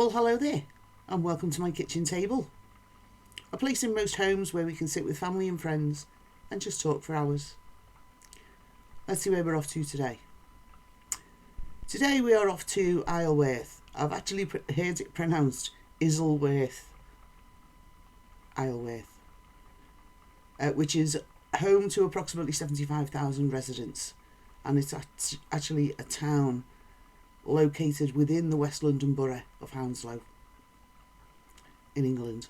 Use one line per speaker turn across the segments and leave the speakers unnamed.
Well, hello there, and welcome to my kitchen table. A place in most homes where we can sit with family and friends and just talk for hours. Let's see where we're off to today. Today we are off to Isleworth. I've actually heard it pronounced Isleworth. Isleworth. Which is home to approximately 75,000 residents. And it's actually a town located within the West London borough of Hounslow in England.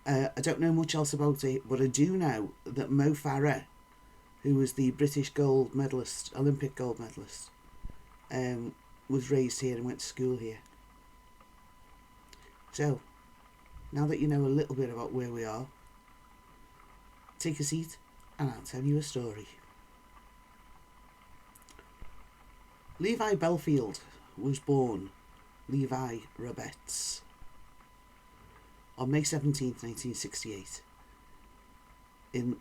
I don't know much else about it, but I do know that Mo Farah, who was the British Olympic gold medalist, was raised here and went to school here. So, now that you know a little bit about where we are, take a seat and I'll tell you a story. Levi Bellfield was born Levi Roberts on May 17th, 1968 in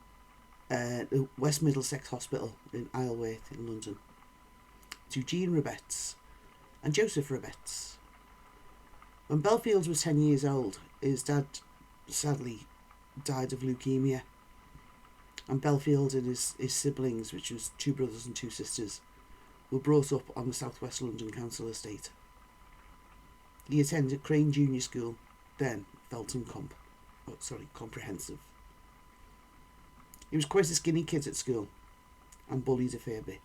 the West Middlesex Hospital in Isleworth in London to Jean Roberts and Joseph Roberts. When Bellfield was 10 years old, his dad sadly died of leukemia, and Bellfield and his siblings, which was 2 brothers and 2 sisters, were brought up on the South West London Council estate. He attended Crane Junior School, then Felton Comprehensive. He was quite a skinny kid at school and bullied a fair bit.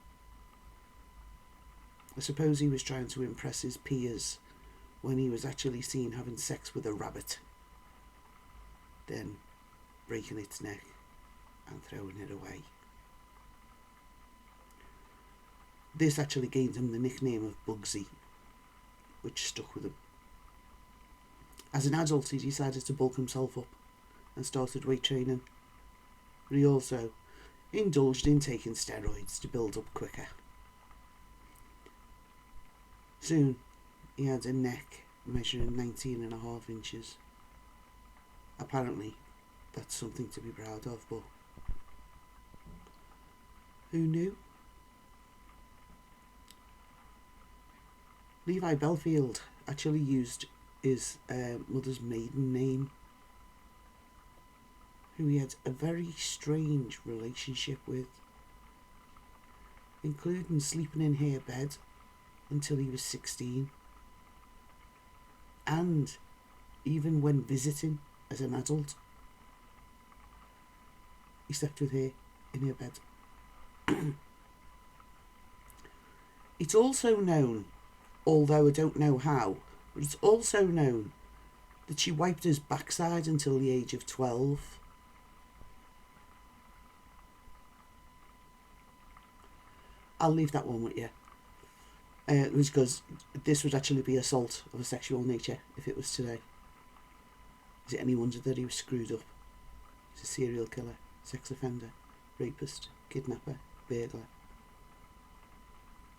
I suppose he was trying to impress his peers when he was actually seen having sex with a rabbit, then breaking its neck and throwing it away. This actually gained him the nickname of Bugsy, which stuck with him. As an adult, he decided to bulk himself up and started weight training, but he also indulged in taking steroids to build up quicker. Soon, he had a neck measuring 19.5 inches. Apparently, that's something to be proud of, but who knew? Levi Bellfield actually used his mother's maiden name, who he had a very strange relationship with, including sleeping in her bed until he was 16, and even when visiting as an adult, he slept with her in her bed. It's also known, although I don't know how, but it's also known that she wiped his backside until the age of 12. I'll leave that one with you. Because this would actually be assault of a sexual nature if it was today. Is it any wonder that he was screwed up? He's a serial killer, sex offender, rapist, kidnapper, burglar,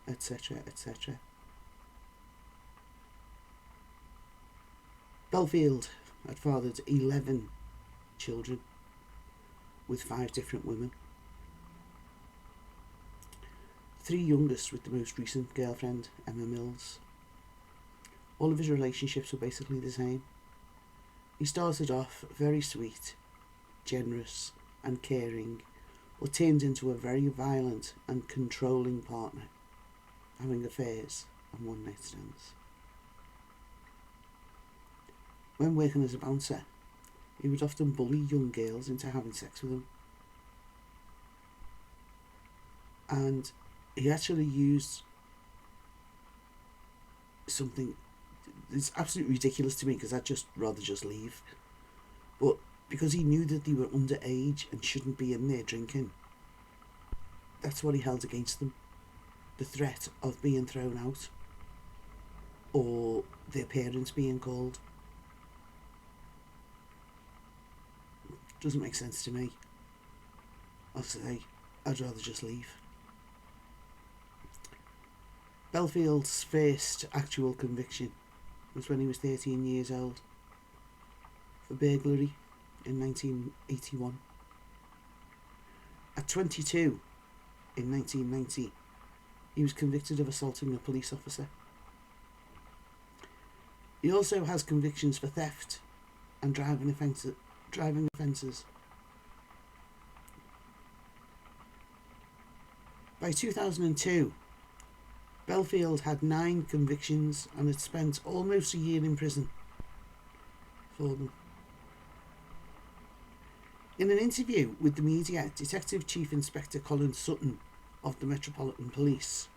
etc., etc. Bellfield had fathered 11 children with 5 different women. 3 youngest with the most recent girlfriend, Emma Mills. All of his relationships were basically the same. He started off very sweet, generous and caring, but turned into a very violent and controlling partner, having affairs and one-night stands. When working as a bouncer, he would often bully young girls into having sex with him. And he actually used something that's absolutely ridiculous to me, because I'd rather just leave. But because he knew that they were underage and shouldn't be in there drinking, that's what he held against them. The threat of being thrown out or their parents being called. Doesn't make sense to me. I'll say, I'd rather just leave. Bellfield's first actual conviction was when he was 13 years old for burglary in 1981. At 22, in 1990, he was convicted of assaulting a police officer. He also has convictions for theft and driving offences. By 2002, Bellfield had 9 convictions and had spent almost a year in prison for them. In an interview with the media, Detective Chief Inspector Colin Sutton of the Metropolitan Police,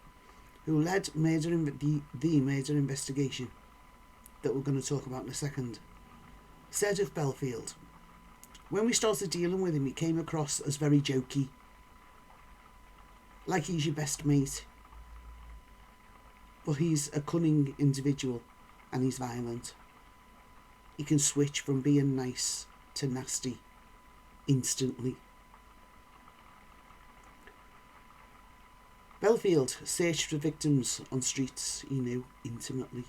who led the murder investigation that we're going to talk about in a second, said of Bellfield, "When we started dealing with him, he came across as very jokey, like he's your best mate. But he's a cunning individual and he's violent. He can switch from being nice to nasty instantly." Bellfield searched for victims on streets he knew intimately.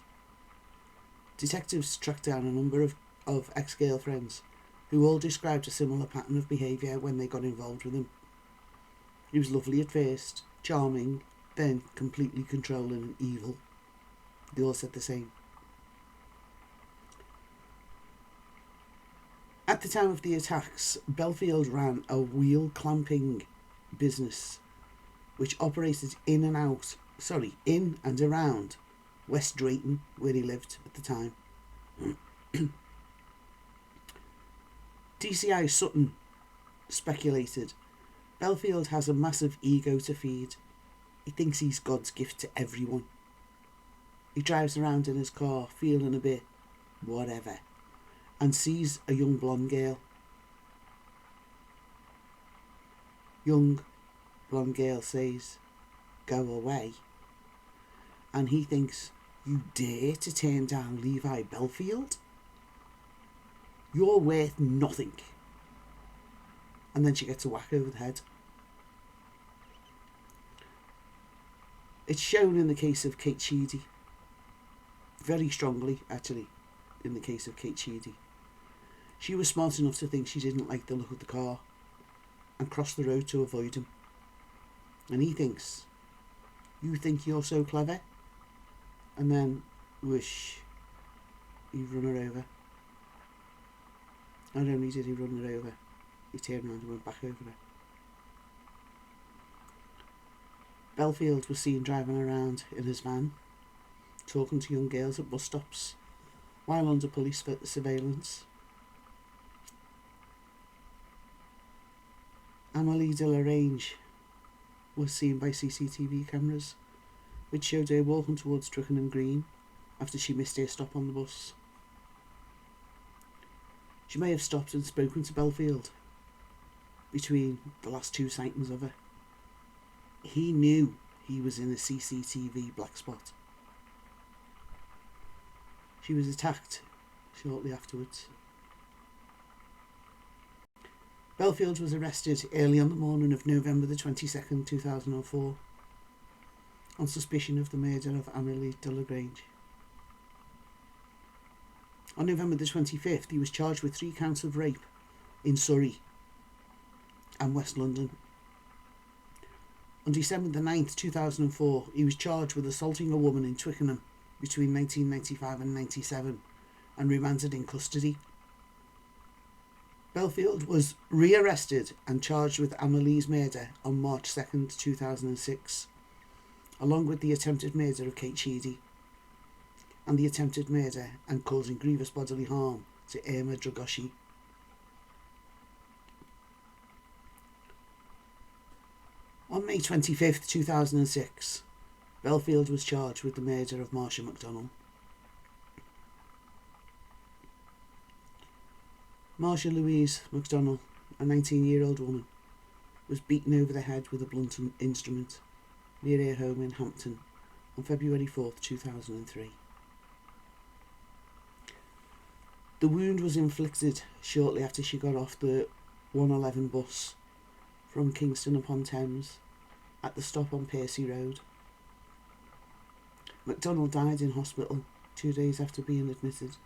Detectives tracked down a number of ex-girlfriends who all described a similar pattern of behaviour when they got involved with him. He was lovely at first, charming, then completely controlling and evil. They all said the same. At the time of the attacks, Bellfield ran a wheel clamping business which operated in and around West Drayton, where he lived at the time. DCI Sutton speculated, "Bellfield has a massive ego to feed. He thinks he's God's gift to everyone. He drives around in his car feeling a bit whatever and sees a young blonde girl. Young blonde girl says, 'Go away.' And he thinks, 'You dare to turn down Levi Bellfield? You're worth nothing.' And then she gets a whack over the head." It's shown in the case of Kate Sheedy. Very strongly, actually, in the case of Kate Sheedy. She was smart enough to think she didn't like the look of the car and crossed the road to avoid him. And he thinks, "You think you're so clever?" And then, whoosh, he run her over. Not only did he run her over, he turned around and went back over her. Bellfield was seen driving around in his van, talking to young girls at bus stops, while under police surveillance. Amélie Delagrange was seen by CCTV cameras, which showed her walking towards Twickenham Green after she missed her stop on the bus. She may have stopped and spoken to Bellfield between the last 2 sightings of her. He knew he was in a CCTV black spot. She was attacked shortly afterwards. Bellfield was arrested early on the morning of November the 22nd, 2004, on suspicion of the murder of Amélie Delagrange. On November the 25th, he was charged with 3 counts of rape in Surrey and West London. On December the 9th, 2004, he was charged with assaulting a woman in Twickenham between 1995 and 97 and remanded in custody. Bellfield was re-arrested and charged with Amélie's murder on March 2nd, 2006, along with the attempted murder of Kate Sheedy and the attempted murder and causing grievous bodily harm to Irma Dragoshi. On May 25th, 2006, Bellfield was charged with the murder of Marsha McDonnell. Marsha Louise McDonnell, a 19-year-old woman, was beaten over the head with a blunt instrument near her home in Hampton on February 4th, 2003. The wound was inflicted shortly after she got off the 111 bus from Kingston upon Thames at the stop on Percy Road. McDonnell died in hospital 2 days after being admitted.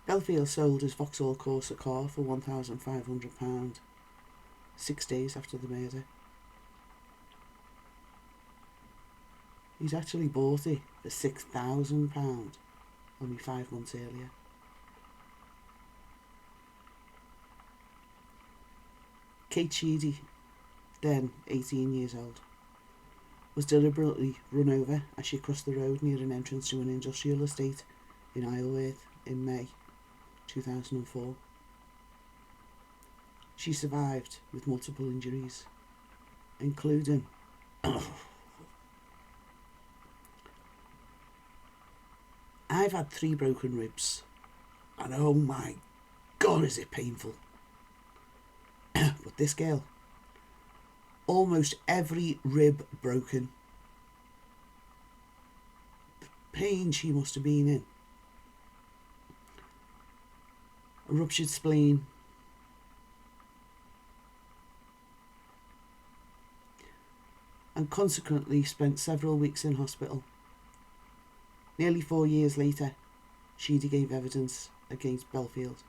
Bellfield sold his Vauxhall Corsa car for £1,500 6 days after the murder. He's actually bought it for £6,000 only 5 months earlier. Kate Sheedy, then 18 years old, was deliberately run over as she crossed the road near an entrance to an industrial estate in Isleworth in May 2004. She survived with multiple injuries, including I've had 3 broken ribs, and oh my God, is it painful. But this girl, almost every rib broken. The pain she must have been in. A ruptured spleen. And consequently spent several weeks in hospital. Nearly 4 years later, Sheedy gave evidence against Bellfield.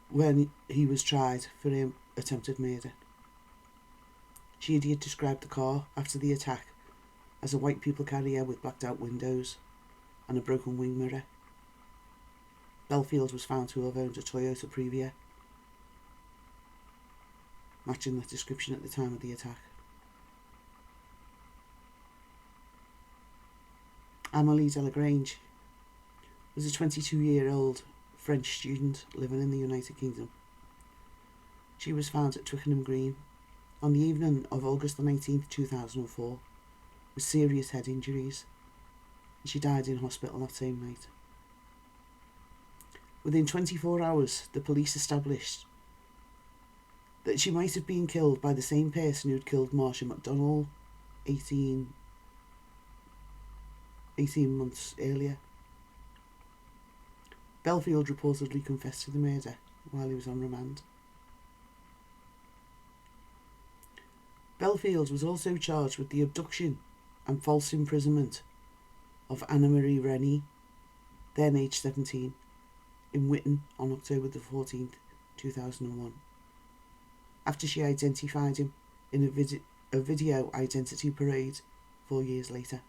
When he was tried for attempted murder. Sheedy had described the car after the attack as a white people carrier with blacked out windows and a broken wing mirror. Bellfield was found to have owned a Toyota Previa, matching that description at the time of the attack. Amélie Delagrange was a 22-year-old French student living in the United Kingdom. She was found at Twickenham Green on the evening of August the 19th, 2004, with serious head injuries. She died in hospital that same night. Within 24 hours, the police established that she might have been killed by the same person who'd killed Marsha McDonnell 18 months earlier. Bellfield reportedly confessed to the murder while he was on remand. Bellfield was also charged with the abduction and false imprisonment of Anna-Marie Rennie, then aged 17, in Witten on October the 14th, 2001, after she identified him in a video identity parade 4 years later.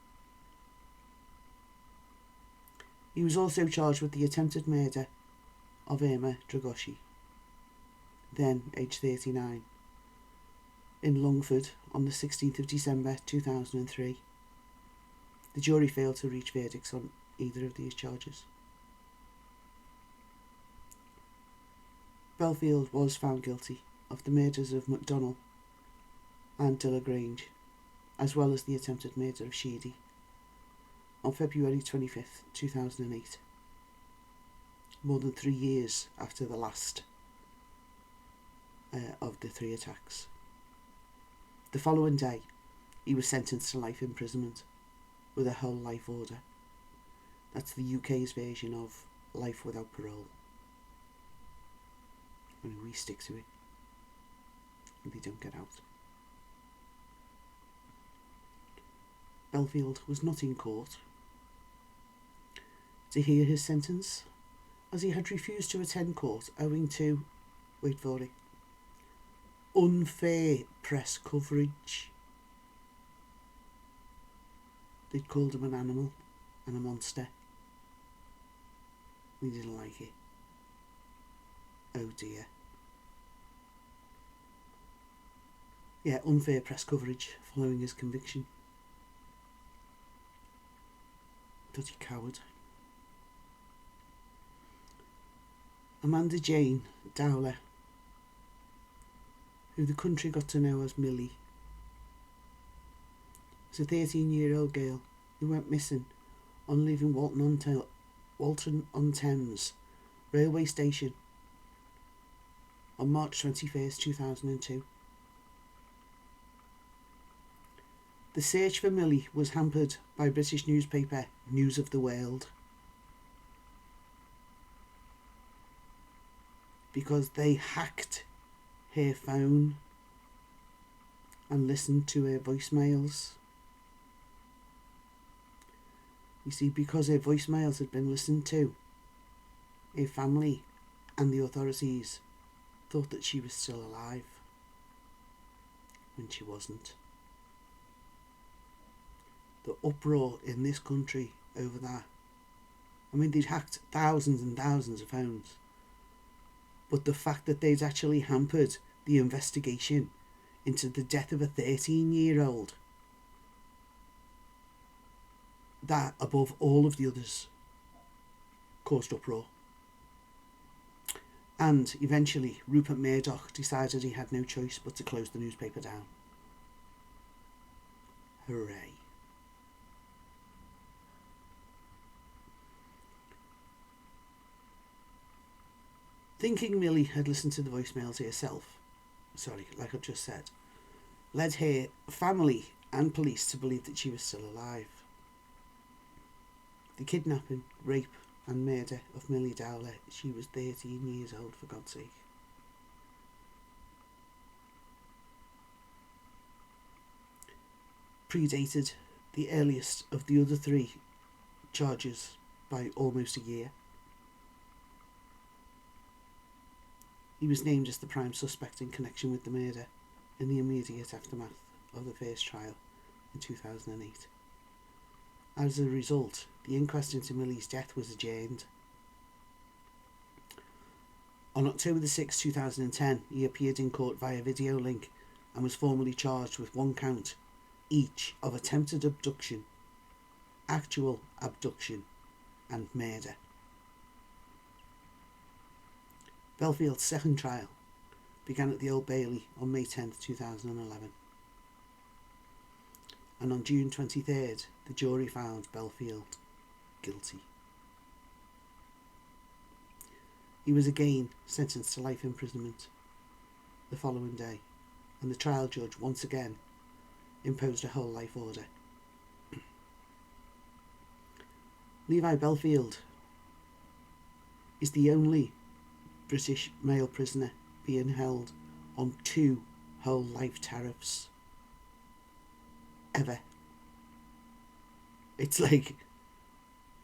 He was also charged with the attempted murder of Irma Dragoshi, then aged 39, in Longford on the 16th of December 2003. The jury failed to reach verdicts on either of these charges. Bellfield was found guilty of the murders of McDonnell and Delagrange, as well as the attempted murder of Sheedy, on February 25th, 2008, more than 3 years after the last of the 3 attacks. The following day, he was sentenced to life imprisonment with a whole life order. That's the UK's version of life without parole. And we stick to it, and they don't get out. Bellfield was not in court to hear his sentence, as he had refused to attend court owing to, wait for it, unfair press coverage. They'd called him an animal and a monster. He didn't like it. Oh dear. Yeah, unfair press coverage following his conviction. Dirty coward. Amanda Jane Dowler, who the country got to know as Milly, was a 13-year-old girl who went missing on leaving Walton-on-Thames railway station on March 21st, 2002. The search for Milly was hampered by British newspaper News of the World, because they hacked her phone and listened to her voicemails. You see, because her voicemails had been listened to, her family and the authorities thought that she was still alive when she wasn't. the uproar in this country over that. I mean, they'd hacked thousands and thousands of phones. But the fact that they'd actually hampered the investigation into the death of a 13-year-old, that, above all of the others, caused uproar. And eventually, Rupert Murdoch decided he had no choice but to close the newspaper down. Hooray. Thinking Milly had listened to the voicemails herself, like I've just said, led her family and police to believe that she was still alive. The kidnapping, rape and murder of Milly Dowler, she was 13 years old, for God's sake. Predated the earliest of the other 3 charges by almost a year. He was named as the prime suspect in connection with the murder in the immediate aftermath of the first trial in 2008. As a result, the inquest into Milly's death was adjourned. On October the 6th, 2010, he appeared in court via video link and was formally charged with 1 count each of attempted abduction, actual abduction and murder. Bellfield's second trial began at the Old Bailey on May 10th, 2011. And on June 23rd, the jury found Bellfield guilty. He was again sentenced to life imprisonment the following day, and the trial judge once again imposed a whole life order. Levi Bellfield is the only British male prisoner being held on 2 whole life tariffs ever. It's like,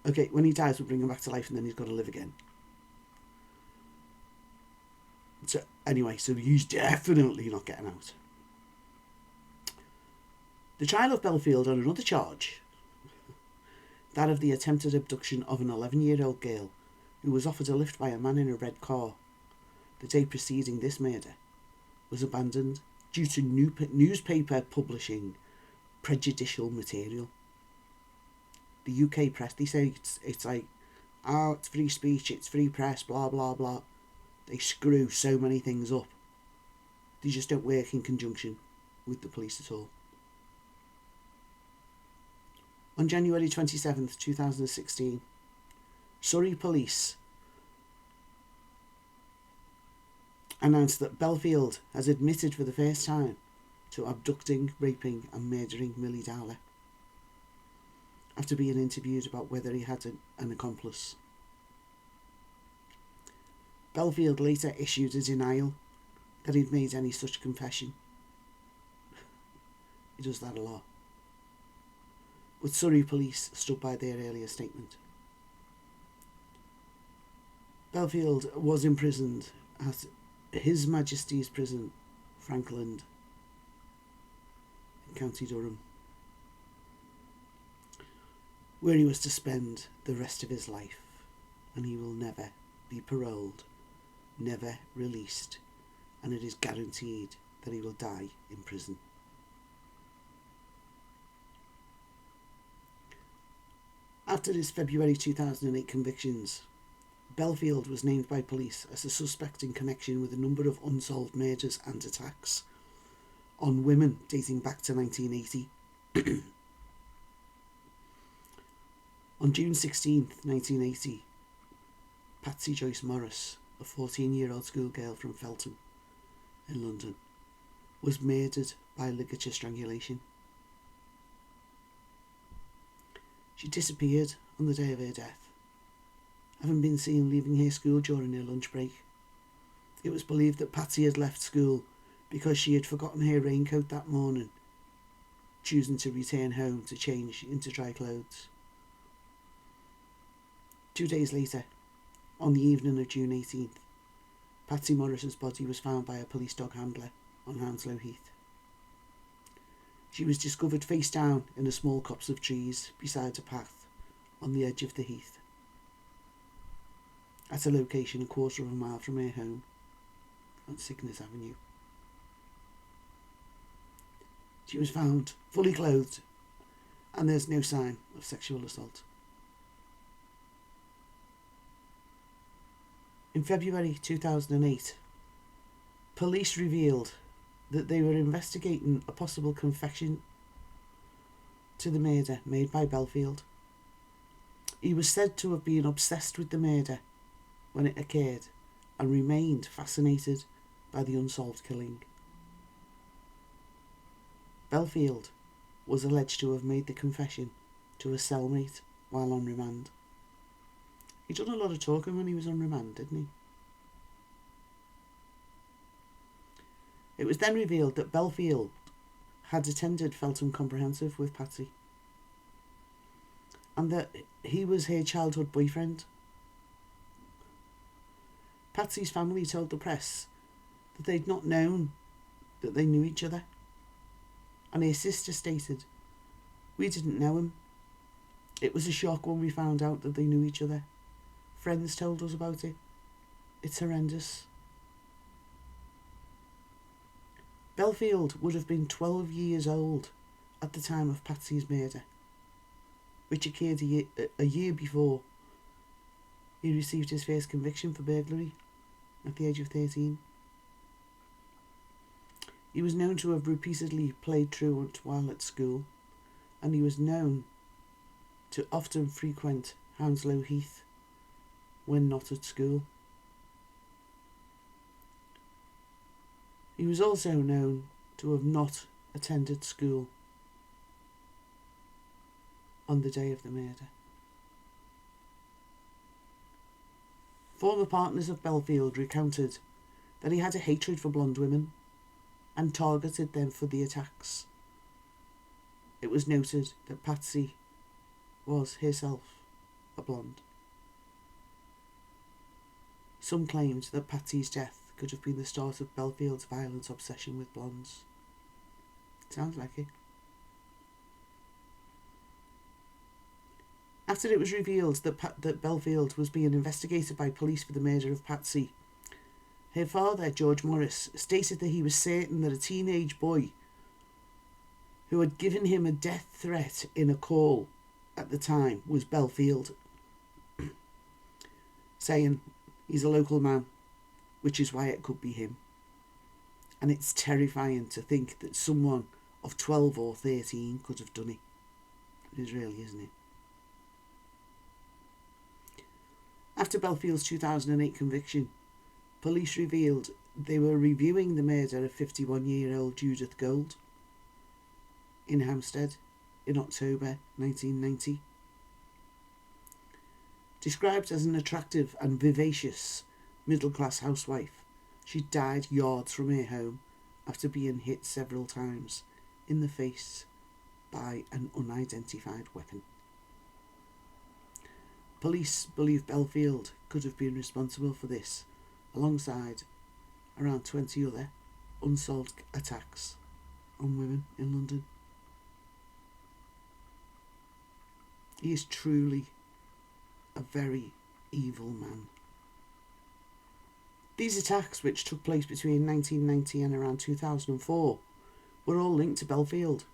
okay, when he dies we'll bring him back to life and then he's got to live again. So anyway, so he's definitely not getting out. The trial of Bellfield on another charge, that of the attempted abduction of an 11-year-old girl who was offered a lift by a man in a red car the day preceding this murder, was abandoned due to newspaper publishing prejudicial material. The UK press, they say it's like, oh, it's free speech, it's free press, blah blah blah. They screw so many things up. They just don't work in conjunction with the police at all. On January 27th, 2016, Surrey Police announced that Bellfield has admitted for the first time to abducting, raping and murdering Milly Dowler, after being interviewed about whether he had an accomplice. Bellfield later issued a denial that he'd made any such confession. He does that a lot. But Surrey Police stood by their earlier statement. Bellfield was imprisoned at His Majesty's Prison, Frankland, in County Durham, where he was to spend the rest of his life, and he will never be paroled, never released, and it is guaranteed that he will die in prison. After his February 2008 convictions, Bellfield was named by police as a suspect in connection with a number of unsolved murders and attacks on women dating back to 1980. On June 16th, 1980, Patsy Joyce Morris, a 14-year-old schoolgirl from Feltham in London, was murdered by ligature strangulation. She disappeared on the day of her death, having been seen leaving her school during her lunch break. It was believed that Patsy had left school because she had forgotten her raincoat that morning, choosing to return home to change into dry clothes. 2 days later, on the evening of June 18th, Patsy Morris's body was found by a police dog handler on Hounslow Heath. She was discovered face down in a small copse of trees beside a path on the edge of the heath, at a location a quarter of a mile from her home on Cygnus Avenue. She was found fully clothed, and there's no sign of sexual assault. In February 2008, police revealed that they were investigating a possible confession to the murder made by Bellfield. He was said to have been obsessed with the murder when it occurred and remained fascinated by the unsolved killing. Bellfield was alleged to have made the confession to a cellmate while on remand. He'd done a lot of talking when he was on remand, didn't he? It was then revealed that Bellfield had attended Feltham Comprehensive with Patsy, and that he was her childhood boyfriend. Patsy's family told the press that they'd not known that they knew each other, and her sister stated, "We didn't know him. It was a shock when we found out that they knew each other. Friends told us about it. It's horrendous." Bellfield would have been 12 years old at the time of Patsy's murder, which occurred a year before he received his first conviction for burglary at the age of 13. He was known to have repeatedly played truant while at school, and he was known to often frequent Hounslow Heath when not at school. He was also known to have not attended school on the day of the murder. Former partners of Bellfield recounted that he had a hatred for blonde women and targeted them for the attacks. It was noted that Patsy was herself a blonde. Some claimed that Patsy's death could have been the start of Bellfield's violent obsession with blondes. Sounds like it. After it was revealed that Bellfield was being investigated by police for the murder of Patsy, her father, George Morris, stated that he was certain that a teenage boy who had given him a death threat in a call at the time was Bellfield, saying, "He's a local man, which is why it could be him. And it's terrifying to think that someone of 12 or 13 could have done it." It is really, isn't it? After Bellfield's 2008 conviction, police revealed they were reviewing the murder of 51-year-old Judith Gold in Hampstead in October 1990. Described as an attractive and vivacious middle-class housewife, she died yards from her home after being hit several times in the face by an unidentified weapon. Police believe Bellfield could have been responsible for this, alongside around 20 other unsolved attacks on women in London. He is truly a very evil man. These attacks, which took place between 1990 and around 2004, were all linked to Bellfield,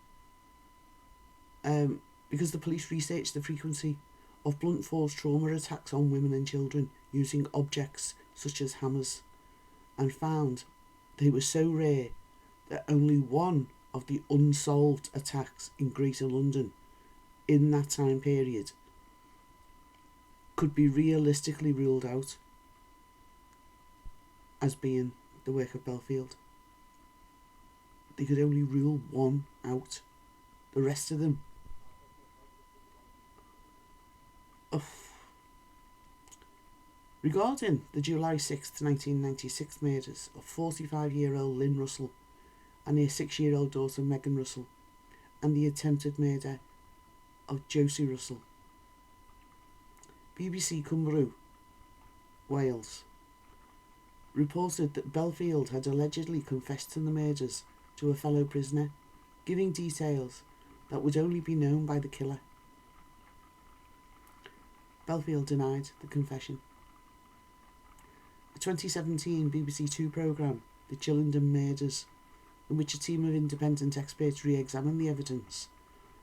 because the police researched the frequency of blunt force trauma attacks on women and children using objects such as hammers, and found they were so rare that only one of the unsolved attacks in Greater London in that time period could be realistically ruled out as being the work of Bellfield. They could only rule one out. The rest of them, regarding the July 6th, 1996 murders of 45-year-old Lynn Russell and her 6-year-old daughter Megan Russell, and the attempted murder of Josie Russell, BBC Cymru, Wales, reported that Bellfield had allegedly confessed to the murders to a fellow prisoner, giving details that would only be known by the killer. Bellfield denied the confession. A 2017 BBC Two programme, The Chillenden Murders, in which a team of independent experts re-examined the evidence,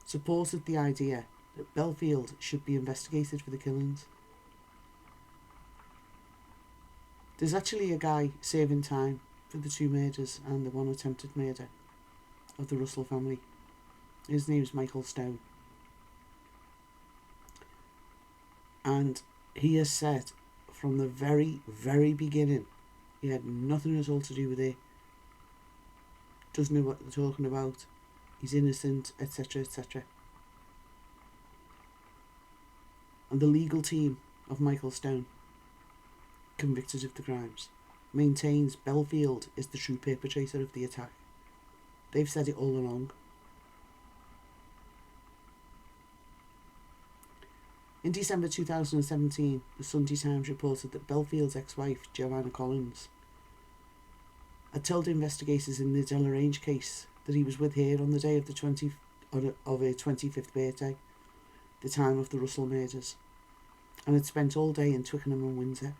supported the idea that Bellfield should be investigated for the killings. There's actually a guy serving time for the two murders and the one attempted murder of the Russell family. His name's Michael Stone. And he has said from the very, very beginning he had nothing at all to do with it. Doesn't know what they're talking about. He's innocent, etc., etc. And the legal team of Michael Stone, convicted of the crimes, maintains Bellfield is the true perpetrator of the attack. They've said it all along. In December 2017, the Sunday Times reported that Bellfield's ex-wife, Joanna Collins, had told investigators in the Delagrange case that he was with her on the day of her 25th birthday, the time of the Russell murders, and had spent all day in Twickenham and Windsor,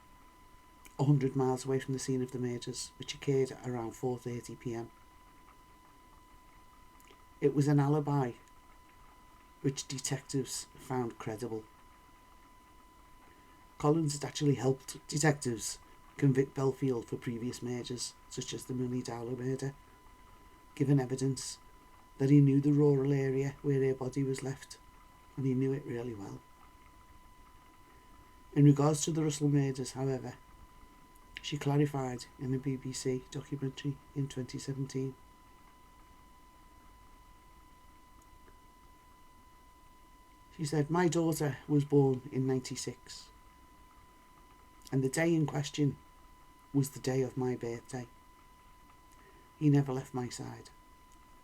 100 miles away from the scene of the murders, which occurred at around 4:30 p.m. It was an alibi which detectives found credible. Collins had actually helped detectives convict Bellfield for previous murders, such as the Milly Dowler murder, given evidence that he knew the rural area where her body was left, and he knew it really well. In regards to the Russell murders, however, she clarified in a BBC documentary in 2017. She said, "My daughter was born in 96, and the day in question was the day of my birthday. He never left my side,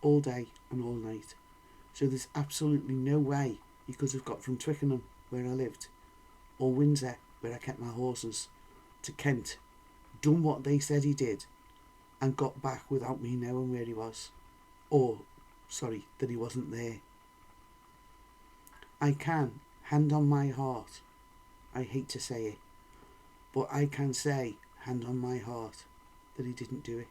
all day and all night, so there's absolutely no way he could have got from Twickenham, where I lived, or Windsor, where I kept my horses, to Kent, done what they said he did, and got back without me knowing where he was, that he wasn't there. I can, hand on my heart, I hate to say it, but I can say, hand on my heart, that he didn't do it."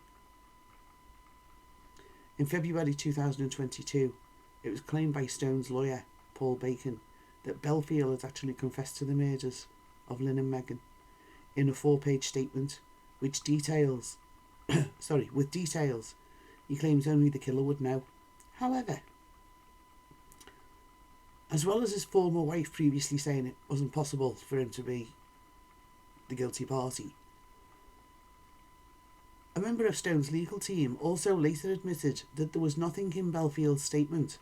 In February 2022, it was claimed by Stone's lawyer, Paul Bacon, that Bellfield had actually confessed to the murders of Lynn and Megan in a 4-page statement, with details he claims only the killer would know. However, as well as his former wife previously saying it wasn't possible for him to be the guilty party, a member of Stone's legal team also later admitted that there was nothing in Bellfield's statement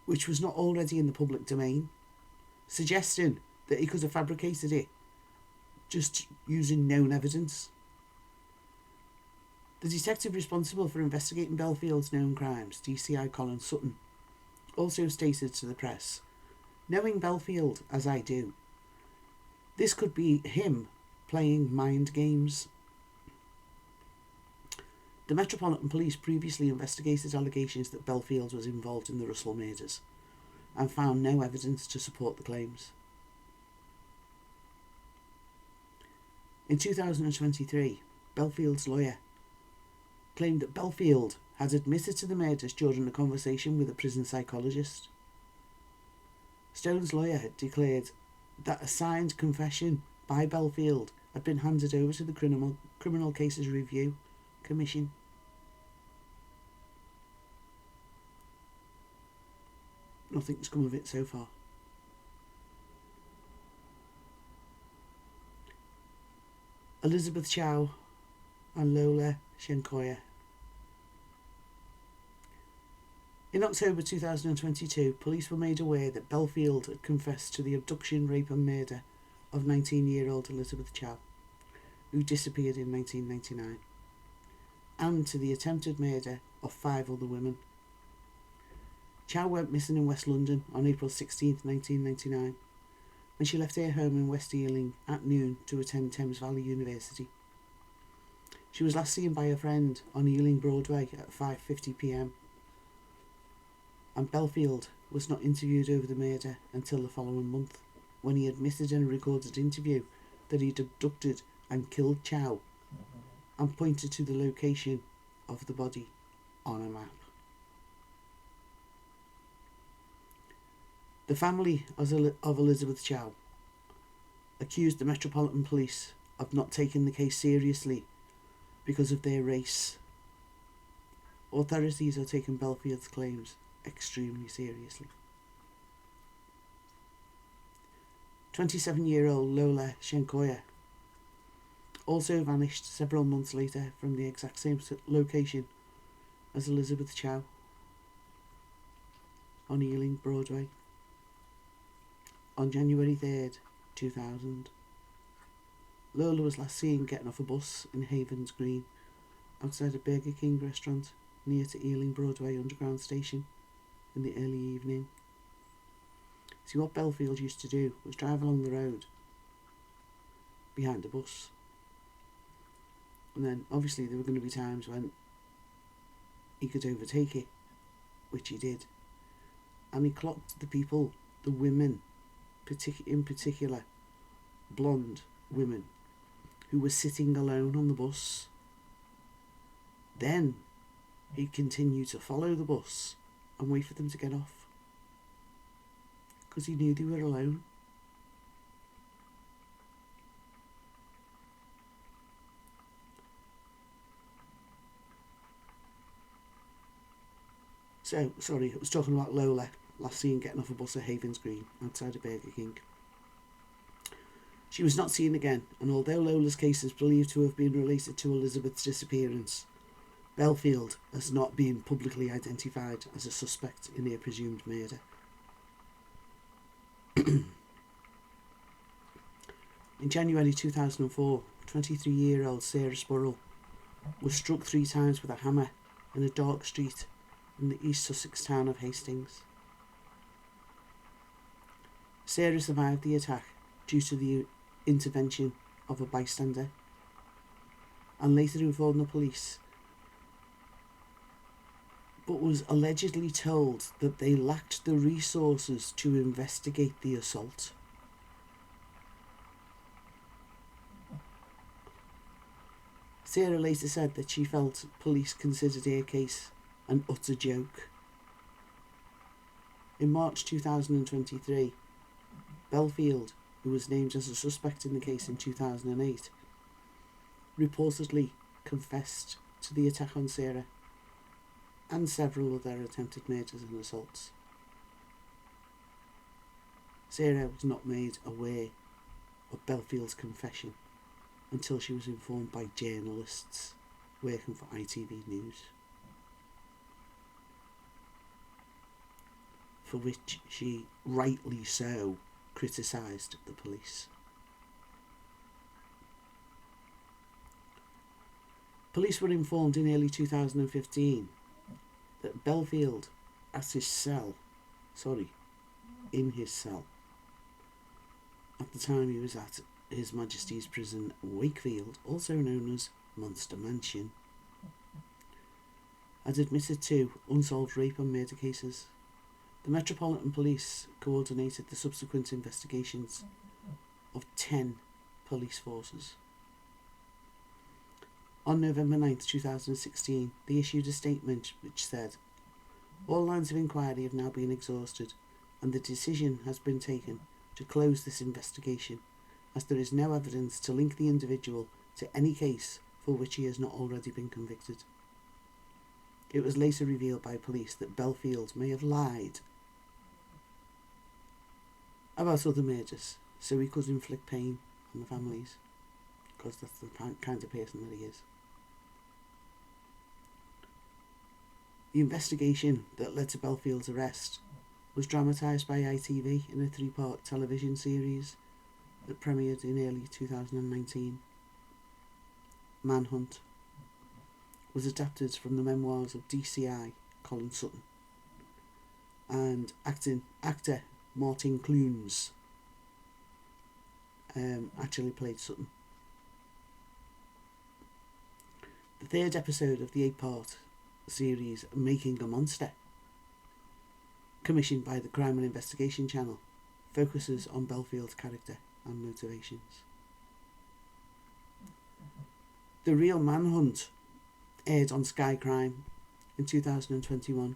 which was not already in the public domain, suggesting that he could have fabricated it just using known evidence. The detective responsible for investigating Bellfield's known crimes, DCI Colin Sutton, also stated to the press, "Knowing Bellfield as I do, this could be him playing mind games." The Metropolitan Police previously investigated allegations that Bellfield was involved in the Russell murders and found no evidence to support the claims. In 2023, Bellfield's lawyer claimed that Bellfield had admitted to the murders during a conversation with a prison psychologist. Stone's lawyer had declared that a signed confession by Bellfield had been handed over to the Criminal Cases Review Commission. Nothing's come of it so far. Elizabeth Chow and Lola Shenkoya. In October 2022, police were made aware that Bellfield had confessed to the abduction, rape and murder of 19-year-old Elizabeth Chow, who disappeared in 1999, and to the attempted murder of 5 other women. Chow went missing in West London on April 16, 1999, when she left her home in West Ealing at noon to attend Thames Valley University. She was last seen by a friend on Ealing Broadway at 5:50 p.m. and Bellfield was not interviewed over the murder until the following month, when he admitted in a recorded interview that he'd abducted and killed Chow and pointed to the location of the body on a map. The family of Elizabeth Chow accused the Metropolitan Police of not taking the case seriously because of their race. Authorities are taking Bellfield's claims extremely seriously. 27-year-old Lola Shenkoya also vanished several months later from the exact same location as Elizabeth Chow on Ealing Broadway on January 3rd, 2000. Lola was last seen getting off a bus in Havens Green outside a Burger King restaurant near to Ealing Broadway Underground Station in the early evening. See, what Bellfield used to do was drive along the road behind the bus, and then obviously there were going to be times when he could overtake it, which he did, and he clocked the people, the women, in particular blonde women, who were sitting alone on the bus. Then he'd continue to follow the bus and wait for them to get off, because he knew they were alone. So, sorry, I was talking about Lola, last seen getting off a bus at Havens Green outside a Burger King. She was not seen again, and although Lola's case is believed to have been related to Elizabeth's disappearance, Bellfield has not been publicly identified as a suspect in her presumed murder. In January 2004, 23-year-old Sarah Spurrell was struck 3 times with a hammer in a dark street in the East Sussex town of Hastings. Sarah survived the attack due to the intervention of a bystander and later informed the police, but was allegedly told that they lacked the resources to investigate the assault. Sarah later said that she felt police considered her case an utter joke. In March 2023, Bellfield, who was named as a suspect in the case in 2008, reportedly confessed to the attack on Sarah and several other attempted murders and assaults. Sarah was not made aware of Bellfield's confession until she was informed by journalists working for ITV News, for which she, rightly so, criticised the police. Police were informed in early 2015 that Bellfield, in his cell, at the time he was at His Majesty's Prison Wakefield, also known as Monster Mansion, had admitted to unsolved rape and murder cases. The Metropolitan Police coordinated the subsequent investigations of 10 police forces. On November 9th, 2016, they issued a statement which said, "All lines of inquiry have now been exhausted, and the decision has been taken to close this investigation, as there is no evidence to link the individual to any case for which he has not already been convicted." It was later revealed by police that Bellfield may have lied about other murders so he could inflict pain on the families, because that's the kind of person that he is. The investigation that led to Bellfield's arrest was dramatised by ITV in a 3-part television series that premiered in early 2019. Manhunt was adapted from the memoirs of DCI Colin Sutton, and actor Martin Clunes actually played Sutton. The third episode of the 8-part series Making a Monster, commissioned by the Crime and Investigation Channel, focuses on Bellfield's character and motivations. The Real Manhunt aired on Sky Crime in 2021.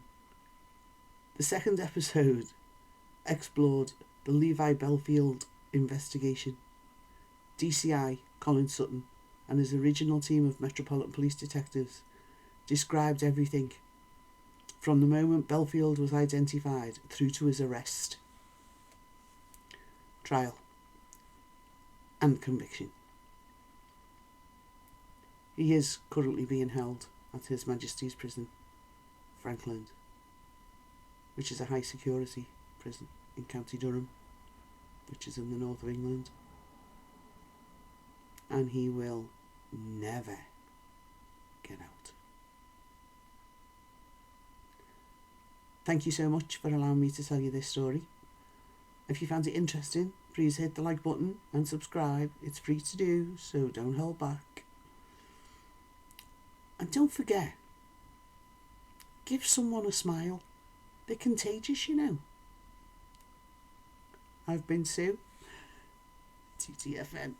The second episode explored the Levi Bellfield investigation. DCI Colin Sutton and his original team of Metropolitan Police detectives described everything from the moment Bellfield was identified through to his arrest, trial and conviction. He is currently being held at His Majesty's Prison, Frankland, which is a high security prison in County Durham, which is in the north of England. And he will never get out. Thank you so much for allowing me to tell you this story. If you found it interesting, please hit the like button and subscribe. It's free to do, so don't hold back. And don't forget, give someone a smile. They're contagious, you know. I've been Sue. TTFN.